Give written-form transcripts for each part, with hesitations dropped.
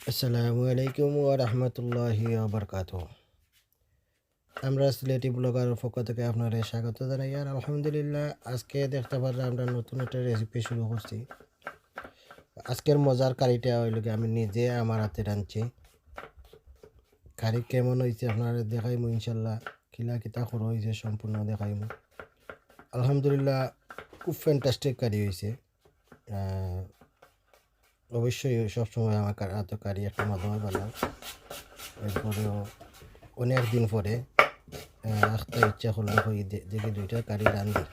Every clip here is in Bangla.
আসসালামু আলাইকুম ওয়া রাহমাতুল্লাহি ওয়া বারাকাতুহু। আমরা সিলেটি ব্লগারের পক্ষ থেকে আপনাদের স্বাগত জানাই। আর আলহামদুলিল্লাহ, আজকে দেখতে পারলাম আমরা নতুন একটা রেসিপি শুরু করছি। আজকের মজার কারিটা হইল কি, আমি নিজে আমার হাতে রাঁধছি। কারি কেমন হয়েছে আপনারা দেখাইমু ইনশাল্লাহ। কিলা কিতা খরচ হয়েছে সম্পূর্ণ দেখাইমু। আলহামদুলিল্লাহ, খুব ফ্যান্টাস্টিক কারি হয়েছে। অবশ্যই সবসময় আমার হাতে কারি একটা মজা হয় ভালো। এরপরেও অনেক দিন পরে আখতা ইচ্ছা করলো দেখি দুইটা কারি রান্ধি।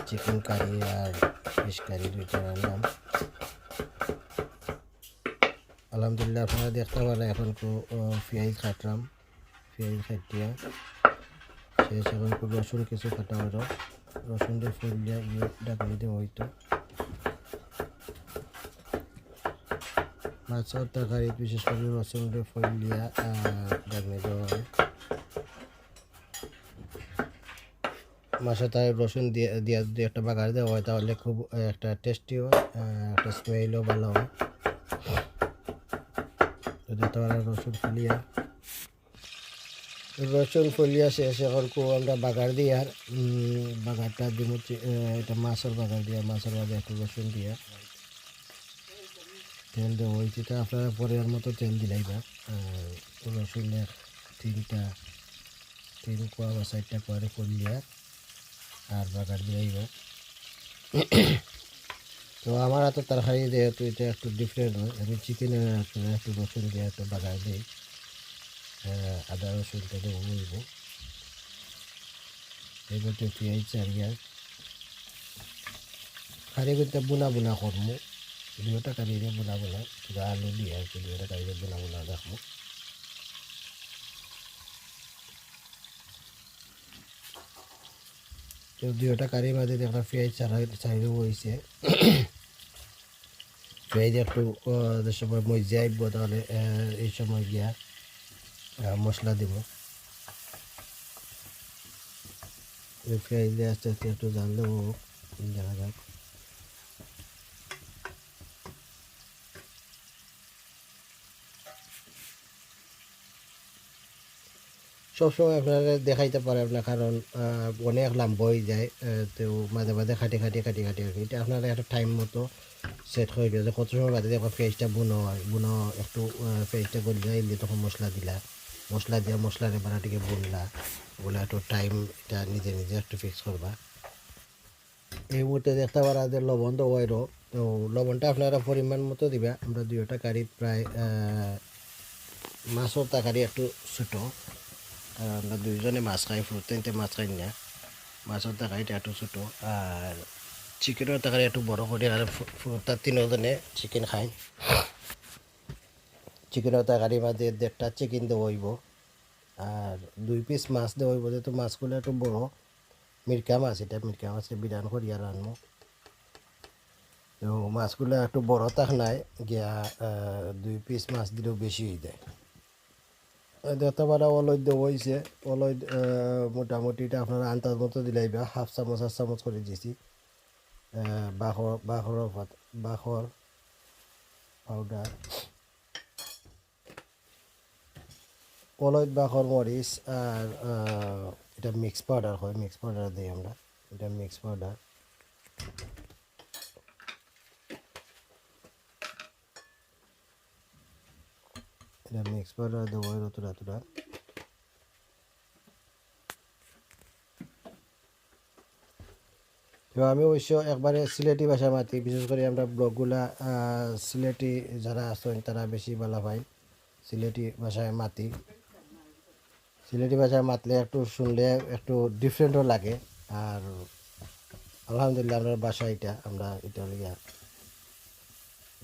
চিকেন কারি আর ফিশ কারি দুইটা রান্নাম। আলহামদুলিল্লাহ, আপনারা দেখতে পারেন এখন পেঁয়াজ কাটলাম। পেঁয়াজ কাটিয়া শেষ এখন রসুন কিছু কাটা হলো। রসুন দিয়ে ফুল দিয়া ডাকনি দিয়ে হইতো মাছের তরকারি, বিশেষ করে রসুন দিয়ে ফুল দিয়া ডাকনি দেওয়া হয়। মাছের তাই রসুন দিয়ে যদি একটা বাগার দেওয়া হয় তাহলে খুব একটা টেস্টি হয়, একটা স্মেলও ভালো হয়। রসুন ফুলিয়া শেষ এখন আমরা বাগার দিয়ে আর বাগারটা দিব। এটা মাছের বাগার দিয়া, মাছের বাগার একটু রসুন দিয়া তেল দেওয়া হয়েছে। আপনারা পরের মতো তেল দিলাইবা। রসুনের তিন কোয়া বা 4টা কোয়ারে ফুলিয়া আর বাগার দিলাইবা। তো আমার হাতে তরকারি যেহেতু এটা একটু ডিফারেন্ট হয়, আমি চিকেনের একটু রসুন দিয়ে একটু বাগার দিই। আদা রসুনটা দেবো বলবো। এবার তো পেঁয়াজ চারিয়া কারি করতে বুনা বুনা করবো। দুটা কারি দিয়ে বুনা বুনা পুরো আলু দিয়ে আর কি দুটা কারি দিয়ে বুনা বুনা রাখবো। তো দুটা কারির মাঝে একটা পেঁয়াজ চাইলেও হয়েছে। পেঁয়াজ একটু যে সময় মজে আসবো তাহলে এই সময় গিয়া মশলা দিব। পেঁয়াজ দিয়ে আস্তে আস্তে একটু জাল দেবো, দেখা যাক। সবসময় আপনারা দেখাইতে পারেন না, কারণ অনেক লম্বা হয়ে যায়। তো মাঝে মাঝে খাটি আর কি। এটা আপনারা একটা টাইম মতো সেট করে দিও যে কত সময় বাদে দেখো পেঁয়াজটা বুনো হয়। বুনো একটু পেঁয়াজটা গলি যাইলে তখন মশলা দিলা, মশলা দিয়া মশলার বানাটিকে বুনলা, বলে একটু টাইম এটা নিজে নিজে একটু ফিক্স করবা। এই মুহূর্তে দেখতে পারা যে লবণ তো ওয়াইরও। তো লবণটা আপনারা পরিমাণ মতো দিবা। আমরা দুইটা কারি প্রায় মাছের তরকারি একটু ছোটো, আমরা দুইজনে মাছ খাই, তিনটে মাছ খাই না। মাছের তরকারিটা একটু ছোটো আর চিকেনের তরকারি একটু বড় করে, আর তার তিনজনে চিকেন খাই। চিকেনের তরকারির মাঝে 1.5টা চিকেন দেওয়া হইব আর 2 পিস মাছ দেওয়া হইব। যেহেতু মাছগুলো একটু বড় মিরকা মাছ, এটা মিরকা মাছের বিধান করিয়া রান্নবো। তো মাছগুলো একটু বড় থাক নাই গিয়া 2 পিস মাছ দিলেও বেশি হয়ে যায়। দেখতে পারা অলদ দেওয়া হয়েছে। অলদ মোটামুটি এটা আপনারা আন্দাজ মতো দিলাইবা। হাফ চামচ করে দিয়েছি। বাখর পাউডার, অলদ বাখর মরিচ আর এটা মিক্স পাউডার হয়, মিক্স পাউডার দিই আমরা। এটা মিক্স পাউডার। এটা মিক্স পাউডার দেবো রতুরা তুরা। তো আমি অবশ্য একবারে সিলেটি ভাষা মাতি, বিশেষ করে আমরা ব্লগগুলা সিলেটি যারা আছেন তারা বেশি ভালো পাই। সিলেটি ভাষায় মাতি। সিলেটি ভাষায় মাতলে একটু শুনলে একটু ডিফারেন্টও লাগে। আর আলহামদুলিল্লাহ, আমরা বাসা এটা, আমরা এটা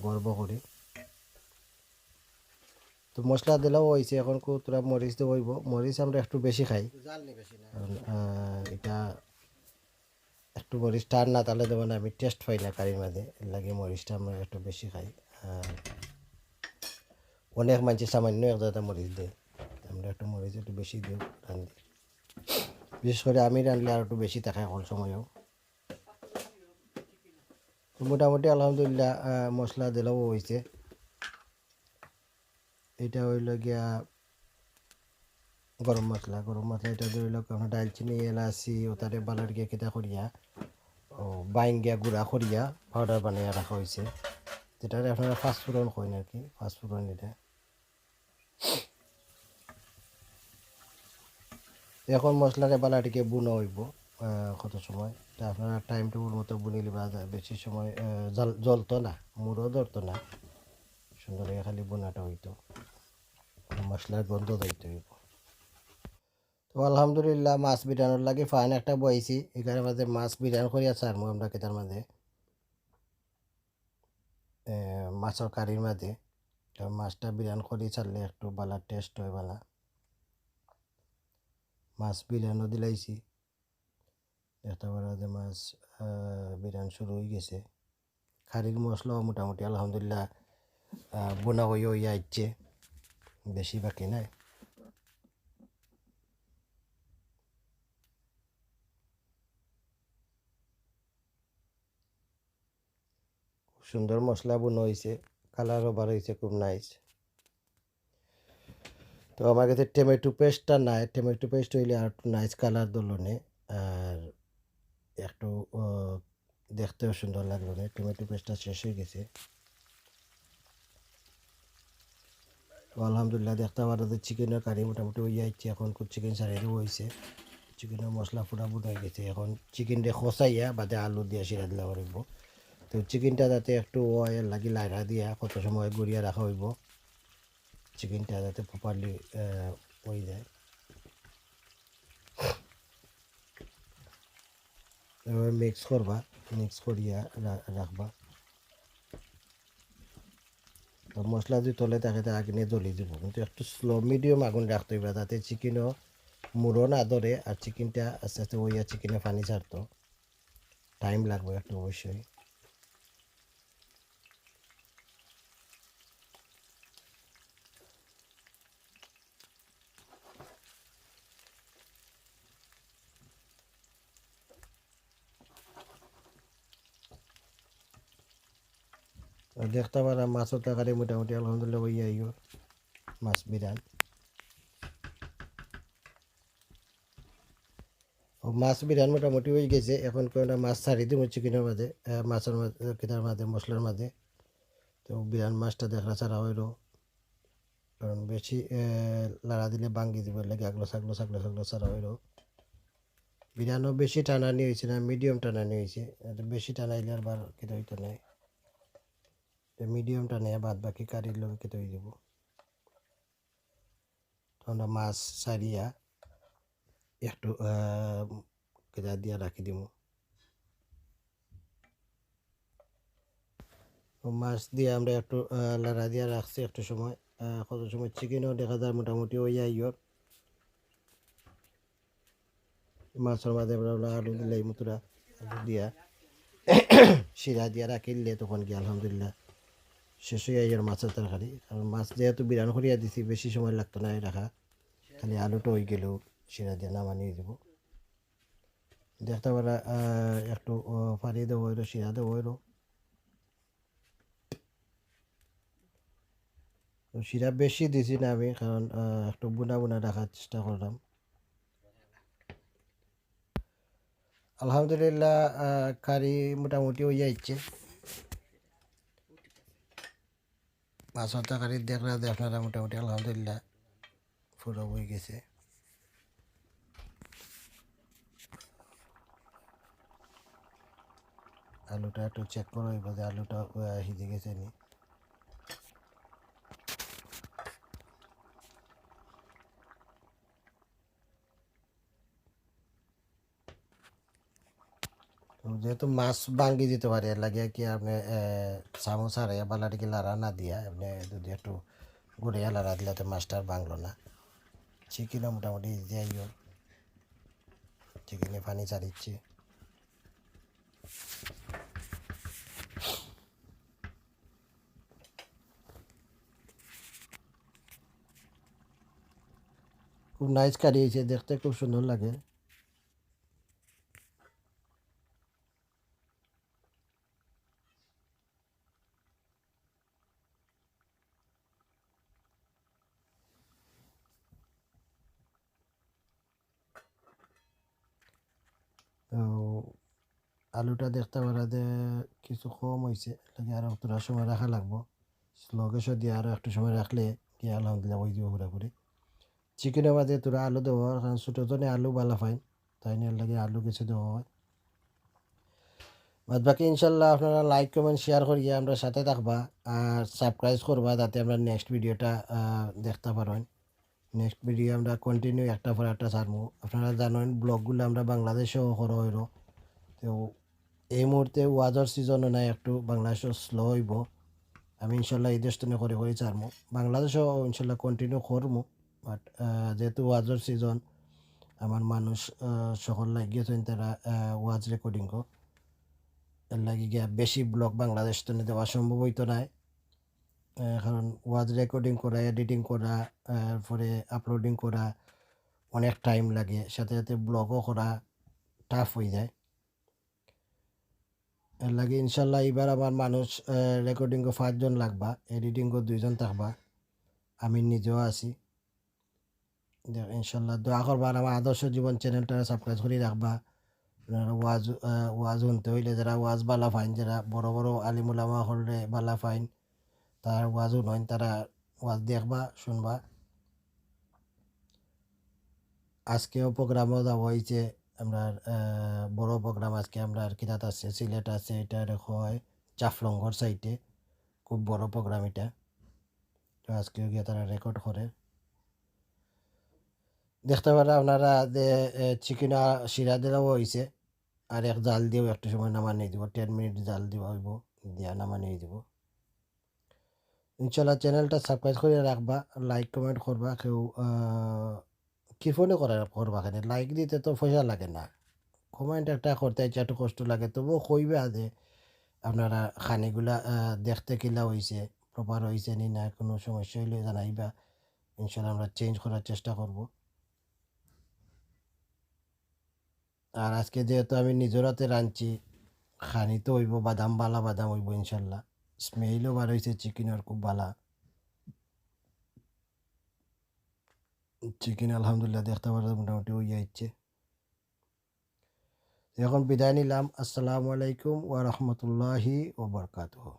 গর্ব করি। তো মশলা দিলেও হয়েছে। এখন তোরা মরিচ দেবো হইব। মরিচ আমরা একটু বেশি খাই, কারণ এটা একটু মরিচ টান না তাহলে দেবো না, আমি টেস্ট পাই না কারির মাঝে। এর লাগে মরিচটা আমরা একটু বেশি খাই। অনেক মানুষ সামান্য এক জায়গায় মরিচ দেয়, আমরা একটু মরিচ একটু বেশি দিই রান্ধি। বিশেষ করে আমি রাঁধলে আর একটু বেশি থাকে সকল সময়ও। মোটামুটি আলহামদুলিল্লাহ মশলা দিলেও হয়েছে। এটা হইল গিয়া গরম মশলা এটা ধরিল আপনার দালচিনি এলাচি ওটারে বালার গিয়া কেটা করিয়া ও বাইন গিয়া গুঁড়া করিয়া পাউডার বানিয়ে রাখা হয়েছে, যেটা আপনারা ফাস্টফুডন কইন আর কি, ফাস্টফুডন এটা। এখন মশলারে বালাটিকে বুনো হইব কত সময়, তা আপনারা টাইম টেবিল মতো বুনি লিবা যায়, বেশি সময় জ্বলতো না, মুড়ো ধরতো না, সুন্দর খালি বোনাটা হইতো, মশলার গন্ধ যাইতে হইব। তো আলহামদুলিল্লাহ মাছ বিরানোর লাগে ফাইন একটা বইছি, এখানে মাঝে মাছ বিরান করিয়া চারমু আমরা কেতার মাঝে মাছের কারির মাঝে, মাছটা বিরান করি ছাড়লে একটু বালা টেস্ট হয় বালা। মাছ বিরানো দিলাইছি, দেখতে পারা যে মাছ বিরান শুরু হয়ে গেছে। খারির মশলাও মোটামুটি আলহামদুলিল্লাহ বোনা হয়ে হইয়া আইচ্ছে, বেশি বাকি নাই। সুন্দর মশলা বোনা হয়েছে, কালারও বার হয়েছে, খুব নাইস। তো আমার কাছে টমেটো পেস্টটা নাই, টমেটো পেস্ট হইলে আর একটু নাইস কালার দলনে আর একটু দেখতেও সুন্দর লাগলো না, টমেটো পেস্টটা শেষ হয়ে গেছে। তো আলহামদুলিল্লাহ দেখতে পারো যে চিকেনের কারি মোটামুটি হয়ে যাচ্ছে, এখন চিকেন সারিয়ে হয়েছে, চিকেনের মশলা পুরা বুট হয়ে গেছে। এখন চিকেনটা খসাইয়া বাদে আলু দিয়ে সিরা দিলে পারব। তো চিকেনটা যাতে একটু অয়েল লাগি লাইরা দিয়া কত সময় গড়িয়া রাখা হইব, চিকেনটা যাতে প্রপারলি হয়ে যায়। এবার মিক্স করবা, মিক্স করিয়া রাখবা। তো মশলা যদি তলে থাকে তা আগুনে জ্বলিয়ে দিব, কিন্তু একটু স্লো মিডিয়াম আগুন রাখতে হইবা, যাতে চিকেনও মুড়ো না ধরে আর চিকেনটা আস্তে আস্তে হইয়া চিকেনে পানি ছাড়তো, টাইম লাগবে একটু অবশ্যই। দেখতে পারা মাছের তরকারি মোটামুটি আলহামদুলিল্লাহ হইয়া আইও, মাছ বিরান। ও মাছ বিরান মোটামুটি হয়ে গেছে, এখন কয়টা মাছ ছাড়ি দিব চিকেনের মাঝে, মাছের মাঝে কেটার মাঝে মশলার মাঝে। তো বিরান মাছটা দেখা ছাড়া হইল, কারণ বেশি লাড়া দিলে ভাঙ্গি দিব, লাগে আগলো ছাগলো ছাগলো ছাগলো ছাড়া হইল। বিরানও বেশি টানানি হয়েছে না, মিডিয়াম টানানি হয়েছে, বেশি টানাইলে আর বার কেটে হইতো নাই, মিডিয়াম টানাইয়া বাদ বাকি কারির লোক কেটে হয়ে যাব। আমরা মাছ সারিয়া একটু কেটে দিয়া রাখি দিব। মাছ দিয়ে আমরা একটু লাড়া দিয়া রাখছি একটু সময়, কত সময় চিকেনও দেখা যায় মোটামুটি হইয়া আইয়র। মাছের মাঝে আমরা আলু দিলে মতুরা আলু দিয়া শিরা দিয়া রাখিলে তখন কি আলহামদুলিল্লাহ শেষ হয়ে আইয়র মাছের তরকারি। কারণ মাছ যেহেতু বিরান করিয়া দিছি বেশি সময় লাগতো না রাখা, খালি আলুটা হয়ে গেলেও শিরা দিয়ে নামানিয়ে দেবো। দেখতে পারা একটু পানি দেবো হইলো, শিরা দেবো হইলো, শিরা বেশি দিছি না আমি, কারণ একটু বুনা বুনা রাখার চেষ্টা করলাম। আলহামদুলিল্লাহ কারি মোটামুটি হয়ে যাচ্ছে, মাছের তরকারি দেখলে আপনারা মোটামুটি আলহামদুলিল্লাহ পুরো হয়ে গেছে। আলুটা একটু চেক করে হইব যে আলুটা সিজে গেছে নি। যেহেতু মাছ ভাঙ্গি দিতে পারে, এর লাগে কি আপনি চামচ হারাইয়া বালাটিকে লাড়া না দিয়া আপনি যদি একটু গুড়িয়া লাড়া দিলে তো মাছটা আর ভাঙলো না। চিকেনও মোটামুটি যাইও, চিকেনে পানি ছাড়িচ্ছে। খুব নাইস কারি হয়েছে, দেখতে খুব সুন্দর লাগে। আলুটা দেখতে পারা যে কিছু কম হয়েছে, লাগে আরও তোরা সময় রাখা লাগবো। স্লো গ্যাসও দিয়ে আরও একটু সময় রাখলে গিয়ে আলহামদুলিল্লাহ হয়ে যাব পুরোপুরি। চিকেনের মাঝে তোরা আলু দেওয়া হয়, কারণ ছোটো জনে আলু ভালো পাইন, তাই নিয়ে লাগে আলু কিছু দেওয়া হয়। বাদ বাকি ইনশাল্লাহ আপনারা লাইক কমেন্ট শেয়ার করিয়া আমরা সাথে থাকবা, আর সাবস্ক্রাইব করবা যাতে আমরা নেক্সট ভিডিওটা দেখতে পারেন। নেক্সট ভিডিও আমরা কন্টিনিউ একটা পর একটা ছাড়বো। আপনারা জানেন ব্লগগুলো আমরা বাংলাদেশেও করা হইল, তো এই মুহূর্তে ওয়াজর সিজনও নাই, একটু বাংলাদেশও স্লো হইব। আমি ইনশাল্লাহ এই দেশটা করে করে ছাড়বো, বাংলাদেশেও ইনশাল্লাহ কন্টিনিউ করবো। বাট যেহেতু ওয়াজর সিজন, আমার মানুষ সকল লাগিয়েছেন তারা ওয়াজ রেকর্ডিং কো, এর লাগি গিয়া বেশি ব্লগ বাংলাদেশ তো দেওয়া সম্ভব হইতো নাই। কারণ ওয়াজ রেকর্ডিং করা, এডিটিং করা, এরপরে আপলোডিং করা অনেক টাইম লাগে, সাথে সাথে ব্লগও করা টাফ হয়ে যায়। এর লাগে ইনশাল্লাহ এবার আমার মানুষ রেকর্ডিংও 5 জন লাগবা, এডিটিংও 2 জন থাকবা, আমি নিজেও আছি। ইনশাল্লাহ দোয়া করবা, আর আমার আদর্শ জীবন চ্যানেলটা সাবস্ক্রাইব করে রাখবা। আপনারা ওয়াজ শুনতে হইলে যারা ওয়াজ বালা ফাইন, যারা বড় বড় আলিমুলামা হলে বালা ফাইন, তার ওয়াজও নয়, তারা ওয়াজ দেখবা শুনবা। আজকেও প্রোগ্রামও যাব হয়েছে আমরা, বড় প্রোগ্রাম আজকে আমরা আর কিরাত আছে, সিলেট আছে, এটা হয় জাফলঙ্গর সাইটে, খুব বড় প্রোগ্রাম এটা। তো আজকেও গিয়ে তারা রেকর্ড করে দেখতে পারে আপনারা যে চিকেন শিরা দিলেও হয়েছে, আর এক জাল দিয়েও একটু সময় নামানিয়ে দিব, 10 মিনিট জাল দেওয়া হইব, দিয়া নামানিয়ে দিব। ইনশাল্লাহ চ্যানেলটা সাবস্ক্রাইব করে রাখবা, লাইক কমেন্ট করবা। কেউ কি ফোনে করবা, কেন লাইক দিতে তো পয়সা লাগে না, কমেন্ট একটা করতে চাই একটু কষ্ট লাগে, তবুও কইবে যে আপনারা খানিগুলা দেখতে কিলা হয়েছে, প্রপার হয়েছে নি না, কোনো সমস্যা হইলে জানাইবা, ইনশাল্লাহ আমরা চেঞ্জ করার চেষ্টা করব। আর আজকে যেহেতু আমি নিজের হাতে রাঁধছি, খানি তো হইব বাদাম, বালা বাদাম হইব ইনশাল্লাহ। স্মেলও বার হয়েছে চিকেনের খুব বালা, চিকেন আলহামদুলিল্লাহ দেখতে পারে মোটামুটি হয়ে যাচ্ছে। এখন বিদায় নিলাম, আসসালামু আলাইকুম ওয়া রাহমাতুল্লাহি ওয়া বারাকাতুহু।